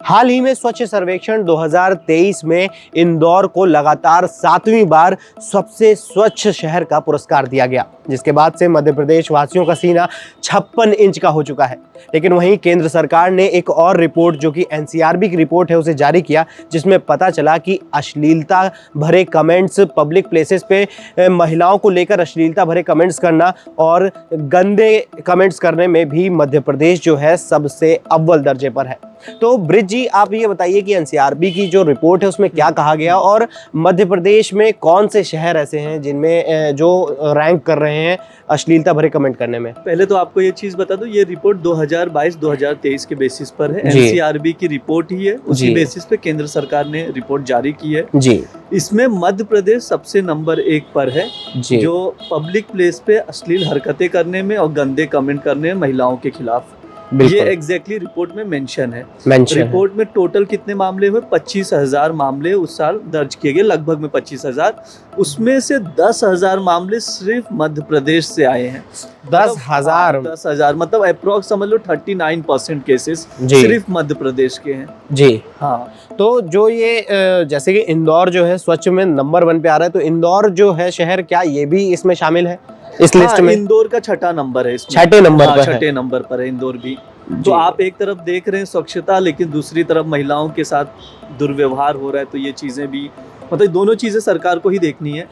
हाल ही में स्वच्छ सर्वेक्षण 2023 में इंदौर को लगातार 7वीं बार सबसे स्वच्छ शहर का पुरस्कार दिया गया, जिसके बाद से मध्य प्रदेश वासियों का सीना 56 इंच का हो चुका है। लेकिन वहीं केंद्र सरकार ने एक और रिपोर्ट, जो कि एनसीआरबी की रिपोर्ट है, उसे जारी किया, जिसमें पता चला कि अश्लीलता भरे कमेंट्स, पब्लिक प्लेसेस पे महिलाओं को लेकर अश्लीलता भरे कमेंट्स करना और गंदे कमेंट्स करने में भी मध्य प्रदेश जो है सबसे अव्वल दर्जे पर है। तो ब्रिज जी, आप ये बताइए कि एनसीआरबी की जो रिपोर्ट है उसमें क्या कहा गया और मध्य प्रदेश में कौन से शहर ऐसे हैं जिनमें जो रैंक कर रहे हैं अश्लीलता भरे कमेंट करने में। पहले तो आपको ये चीज बता दूं, ये रिपोर्ट 2022-2023 के बेसिस पर है। एनसीआरबी की रिपोर्ट ही है, उसी बेसिस पे केंद्र सरकार ने रिपोर्ट जारी की है जी। इसमें मध्य प्रदेश सबसे नंबर 1 पर है जी, जो पब्लिक प्लेस पे अश्लील हरकतें करने में और गंदे कमेंट करने में महिलाओं के खिलाफ। ये एग्जैक्टली रिपोर्ट में मेंशन है। रिपोर्ट में टोटल कितने मामले हुए? 25,000 मामले उस साल दर्ज किए गए, लगभग में 25,000। उसमें से 10,000 मामले सिर्फ मध्य प्रदेश से आए हैं। 10,000 मतलब अप्रोक्स समझ लो 39% केसेस सिर्फ मध्य प्रदेश के हैं जी। हाँ, तो जो ये जैसे कि इंदौर जो है स्वच्छ में नंबर 1 पे आ रहा है, तो इंदौर जो है शहर, क्या ये भी इसमें शामिल है इस लिस्ट में? इंदौर का 6ठा नंबर है इसमें। 6ठे नंबर पर है। 6ठे नंबर पर है इंदौर भी। तो आप एक तरफ देख रहे हैं स्वच्छता, लेकिन दूसरी तरफ महिलाओं के साथ दुर्व्यवहार हो रहा है। तो ये चीजें भी, मतलब दोनों चीजें सरकार को ही देखनी है।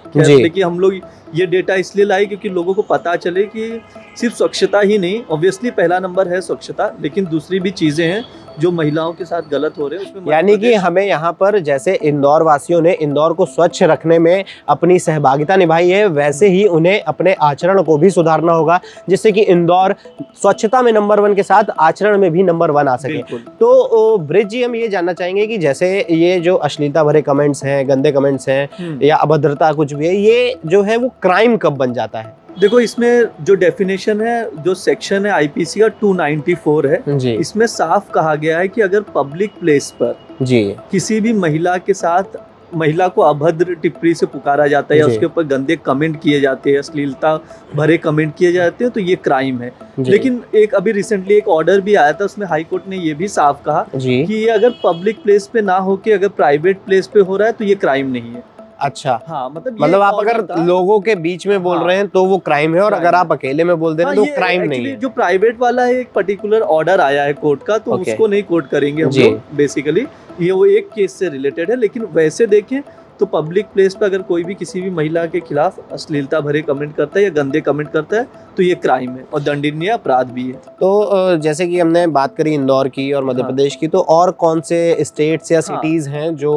कि हम लोग ये डेटा इसलिए लाए क्योंकि लोगों को पता चले कि सिर्फ स्वच्छता ही नहीं, ऑब्वियसली पहला नंबर है स्वच्छता, लेकिन दूसरी भी चीजें हैं जो महिलाओं के साथ गलत हो रहे हैं उसमें। यानी कि हमें यहाँ पर, जैसे इंदौर वासियों ने इंदौर को स्वच्छ रखने में अपनी सहभागिता निभाई है, वैसे ही उन्हें अपने आचरण को भी सुधारना होगा, जिससे कि इंदौर स्वच्छता में नंबर 1 के साथ आचरण में भी नंबर 1 आ सके। तो ब्रिज जी, हम ये जानना चाहेंगे कि जैसे ये जो अश्लीलता भरे कमेंट्स हैं, गंदे कमेंट्स हैं या अभद्रता कुछ भी है, ये जो है वो क्राइम कब बन जाता है? देखो, इसमें जो डेफिनेशन है, जो सेक्शन है आईपीसी का 294 है जी। इसमें साफ कहा गया है कि अगर पब्लिक प्लेस पर जी किसी भी महिला के साथ, महिला को अभद्र टिप्पणी से पुकारा जाता है या उसके ऊपर गंदे कमेंट किए जाते हैं, अश्लीलता भरे कमेंट किए जाते हैं, तो ये क्राइम है। लेकिन एक अभी रिसेंटली एक ऑर्डर भी आया था, उसमें हाई कोर्ट ने ये भी साफ कहा कि ये अगर पब्लिक प्लेस पे ना होके अगर प्राइवेट प्लेस पे हो रहा है तो ये क्राइम नहीं है। अच्छा, हाँ, मतलब आप अगर लोगों के बीच में बोल रहे हैं तो वो क्राइम है, और अगर आप अकेले में बोल दे रहे हैं तो क्राइम नहीं है। जो प्राइवेट वाला है, एक पर्टिकुलर ऑर्डर आया है कोर्ट का, तो उसको नहीं कोर्ट करेंगे हम लोग। बेसिकली ये वो एक केस से रिलेटेड है, लेकिन वैसे देखें तो पब्लिक प्लेस पर अगर कोई भी किसी भी महिला के खिलाफ अश्लीलता भरे कमेंट करता है या गंदे कमेंट करता है तो ये क्राइम है और दंडनीय अपराध भी है। तो जैसे कि हमने बात करी इंदौर की और मध्य प्रदेश की, तो और कौन से स्टेट्स या सिटीज हैं जो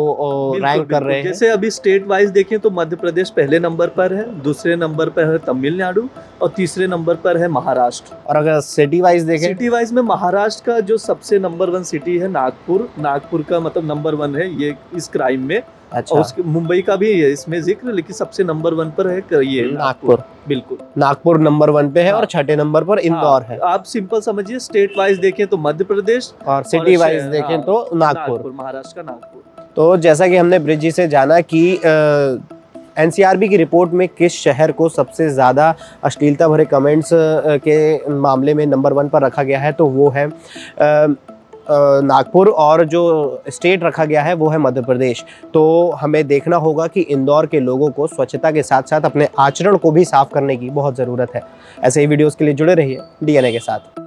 रैंक कर रहे हैं? जैसे अभी स्टेट वाइज देखें तो मध्य प्रदेश पहले नंबर पर है, दूसरे नंबर पर है तमिलनाडु और तीसरे नंबर पर है महाराष्ट्र। और अगर सिटी वाइज देखें? सिटी वाइज में महाराष्ट्र का जो सबसे नंबर 1 सिटी है नागपुर का मतलब नंबर 1 है ये इस क्राइम में। अच्छा। और उसके मुंबई का भी है इसमें जिक्र, लेकिन सबसे नंबर 1 पर है ये नागपुर। बिल्कुल, नागपुर नंबर 1 पे है। और 6ठे नंबर पर इंदौर है। आप सिंपल समझिए, स्टेट वाइज देखें तो मध्य प्रदेश और सिटी वाइज देखें तो नागपुर, महाराष्ट्र का नागपुर। तो जैसा कि हमने ब्रिज जी से जाना कि एनसीआरबी की रिपोर्ट में किस शहर को सबसे ज़्यादा अश्लीलता भरे कमेंट्स के मामले में नंबर 1 पर रखा गया है, तो वो है नागपुर, और जो स्टेट रखा गया है वो है मध्य प्रदेश। तो हमें देखना होगा कि इंदौर के लोगों को स्वच्छता के साथ साथ अपने आचरण को भी साफ करने की बहुत ज़रूरत है। ऐसे ही वीडियोस के लिए जुड़े रहिए DNA के साथ।